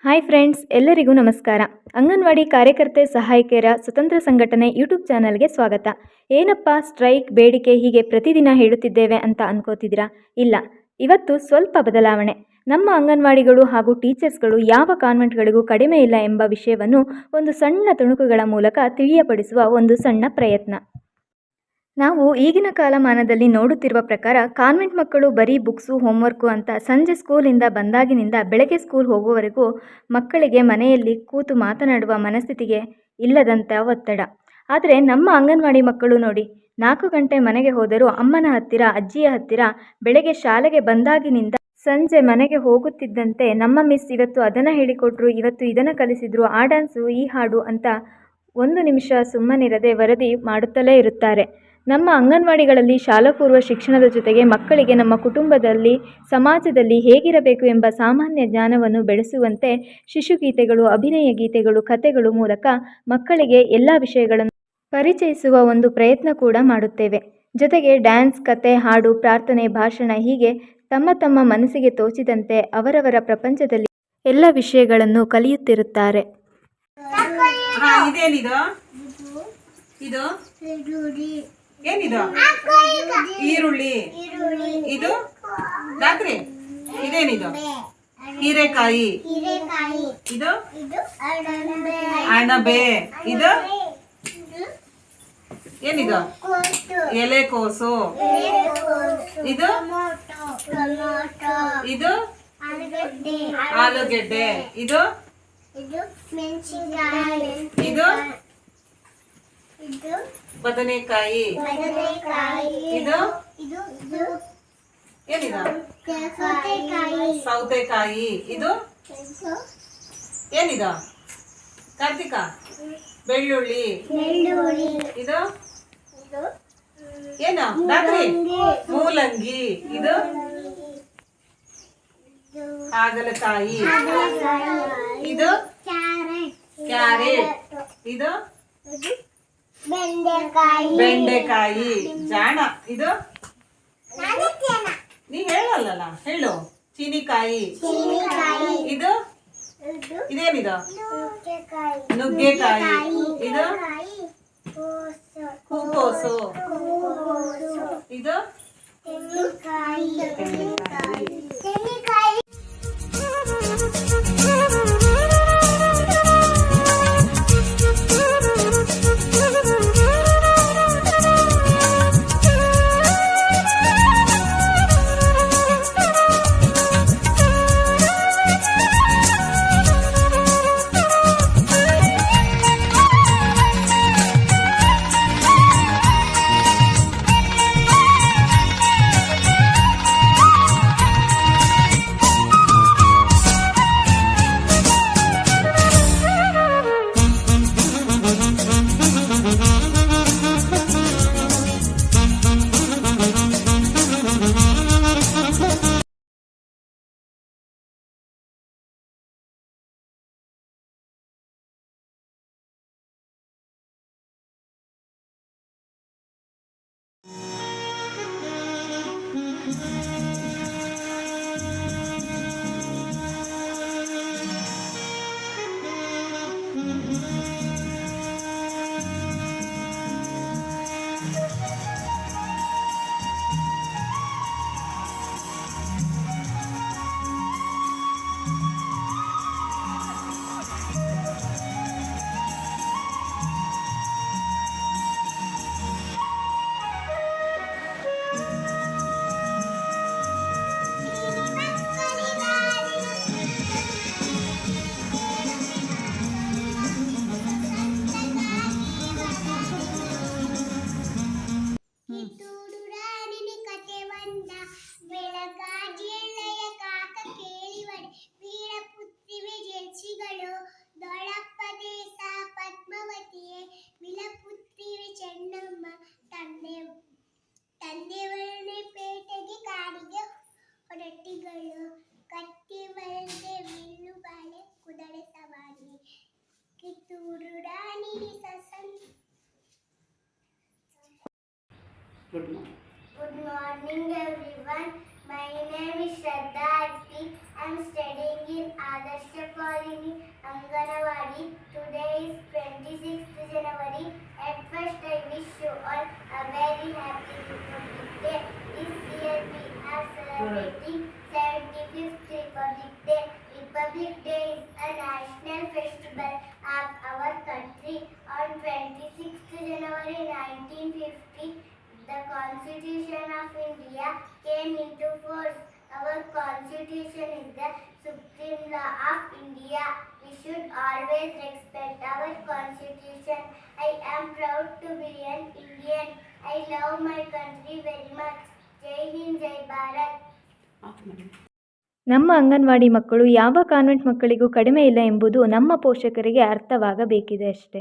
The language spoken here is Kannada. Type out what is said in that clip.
ಹಾಯ್ ಫ್ರೆಂಡ್ಸ್, ಎಲ್ಲರಿಗೂ ನಮಸ್ಕಾರ. ಅಂಗನವಾಡಿ ಕಾರ್ಯಕರ್ತೆ ಸಹಾಯಕಿಯರ ಸ್ವತಂತ್ರ ಸಂಘಟನೆ ಯೂಟ್ಯೂಬ್ ಚಾನಲ್ಗೆ ಸ್ವಾಗತ. ಏನಪ್ಪ ಸ್ಟ್ರೈಕ್, ಬೇಡಿಕೆ ಹೀಗೆ ಪ್ರತಿದಿನ ಹೇಳುತ್ತಿದ್ದೇವೆ ಅಂತ ಅನ್ಕೋತಿದ್ದೀರಾ? ಇಲ್ಲ, ಇವತ್ತು ಸ್ವಲ್ಪ ಬದಲಾವಣೆ. ನಮ್ಮ ಅಂಗನವಾಡಿಗಳು ಹಾಗೂ ಟೀಚರ್ಸ್ಗಳು ಯಾವ ಕಾನ್ವೆಂಟ್ಗಳಿಗೂ ಕಡಿಮೆ ಇಲ್ಲ ಎಂಬ ವಿಷಯವನ್ನು ಒಂದು ಸಣ್ಣ ತುಣುಕುಗಳ ಮೂಲಕ ತಿಳಿಯಪಡಿಸುವ ಒಂದು ಸಣ್ಣ ಪ್ರಯತ್ನ. ನಾವು ಈಗಿನ ಕಾಲಮಾನದಲ್ಲಿ ನೋಡುತ್ತಿರುವ ಪ್ರಕಾರ ಕಾನ್ವೆಂಟ್ ಮಕ್ಕಳು ಬರೀ ಬುಕ್ಸು, ಹೋಮ್ವರ್ಕು ಅಂತ ಸಂಜೆ ಸ್ಕೂಲಿಂದ ಬಂದಾಗಿನಿಂದ ಬೆಳಗ್ಗೆ ಸ್ಕೂಲ್ ಹೋಗುವವರೆಗೂ ಮಕ್ಕಳಿಗೆ ಮನೆಯಲ್ಲಿ ಕೂತು ಮಾತನಾಡುವ ಮನಸ್ಥಿತಿಗೆ ಇಲ್ಲದಂಥ ಒತ್ತಡ. ಆದರೆ ನಮ್ಮ ಅಂಗನವಾಡಿ ಮಕ್ಕಳು ನೋಡಿ, 4 ಗಂಟೆ ಮನೆಗೆ ಹೋದರೂ ಅಮ್ಮನ ಹತ್ತಿರ, ಅಜ್ಜಿಯ ಹತ್ತಿರ ಬೆಳಗ್ಗೆ ಶಾಲೆಗೆ ಬಂದಾಗಿನಿಂದ ಸಂಜೆ ಮನೆಗೆ ಹೋಗುತ್ತಿದ್ದಂತೆ ನಮ್ಮ ಮಿಸ್ ಇವತ್ತು ಅದನ್ನು ಹೇಳಿಕೊಟ್ರು, ಇವತ್ತು ಇದನ್ನು ಕಲಿಸಿದ್ರು, ಆ ಡ್ಯಾನ್ಸು, ಈ ಹಾಡು ಅಂತ 1 ನಿಮಿಷ ಸುಮ್ಮನಿರದೆ ವರದಿ ಮಾಡುತ್ತಲೇ ಇರುತ್ತಾರೆ. ನಮ್ಮ ಅಂಗನವಾಡಿಗಳಲ್ಲಿ ಶಾಲಾ ಪೂರ್ವ ಶಿಕ್ಷಣದ ಜೊತೆಗೆ ಮಕ್ಕಳಿಗೆ ನಮ್ಮ ಕುಟುಂಬದಲ್ಲಿ, ಸಮಾಜದಲ್ಲಿ ಹೇಗಿರಬೇಕು ಎಂಬ ಸಾಮಾನ್ಯ ಜ್ಞಾನವನ್ನು ಬೆಳೆಸುವಂತೆ ಶಿಶುಗೀತೆಗಳು, ಅಭಿನಯ ಗೀತೆಗಳು, ಕಥೆಗಳು ಮೂಲಕ ಮಕ್ಕಳಿಗೆ ಎಲ್ಲ ವಿಷಯಗಳನ್ನು ಪರಿಚಯಿಸುವ ಒಂದು ಪ್ರಯತ್ನ ಕೂಡ ಮಾಡುತ್ತೇವೆ. ಜೊತೆಗೆ ಡ್ಯಾನ್ಸ್, ಕತೆ, ಹಾಡು, ಪ್ರಾರ್ಥನೆ, ಭಾಷಣ ಹೀಗೆ ತಮ್ಮ ತಮ್ಮ ಮನಸ್ಸಿಗೆ ತೋಚಿದಂತೆ ಅವರವರ ಪ್ರಪಂಚದಲ್ಲಿ ಎಲ್ಲ ವಿಷಯಗಳನ್ನು ಕಲಿಯುತ್ತಿರುತ್ತಾರೆ. ಏನಿದು? ಈರುಳ್ಳಿ. ಇದು ರಾತ್ರಿ. ಇದೇನಿದು? ಹೀರೆಕಾಯಿ. ಇದು ಅಣಬೆ. ಇದು ಏನಿದು? ಎಲೆಕೋಸು. ಇದು ಇದು ಆಲೂಗೆಡ್ಡೆ. ಇದು ಇದು ಬದನೆಕಾಯಿ. ಇದು ಏನಿದು? ಸೌತೆಕಾಯಿ. ಇದು ಏನಿದು? ಕಾರ್ತಿಕ. ಬೆಳ್ಳುಳ್ಳಿ. ಇದು ಏನು? ರಾತ್ರಿ ಮೂಲಂಗಿ. ಇದು ಹಾಗಲಕಾಯಿ. ಇದು ಕ್ಯಾರೆಟ್. ಇದು ಬೆಂಡೆಕಾಯಿ. ಜಾಣ. ಇದು ನೀ ಹೇಳಲ್ಲ, ಹೇಳು. ಚೀನಿಕಾಯಿ. ಇದು ಇದೇನಿದು? ನುಗ್ಗೆಕಾಯಿ. ಇದು ಹೂಕೋಸು. ಇದು Good morning everyone. My name is Shraddha Atti. I am studying in Adarsha College January. Today is 26th January. At first, I wish you all a very happy Republic Day. This year we are celebrating 75th Republic Day. Republic Day is a national festival of our country. On 26th January 1950, the Constitution of India came into force. Our Constitution is the supreme law of India. We should always respect our Constitution. I am proud to be an Indian. I love my country very much. Jai Hind, Jai Bharat. ನಮ್ಮ ಅಂಗನವಾಡಿ ಮಕ್ಕಳು ಯಾವ ಕಾನ್ವೆಂಟ್ ಮಕ್ಕಳಿಗೂ ಕಡಿಮೆ ಇಲ್ಲ ಎಂಬುದು ನಮ್ಮ ಪೋಷಕರಿಗೆ ಅರ್ಥವಾಗಬೇಕಿದೆ ಅಷ್ಟೆ.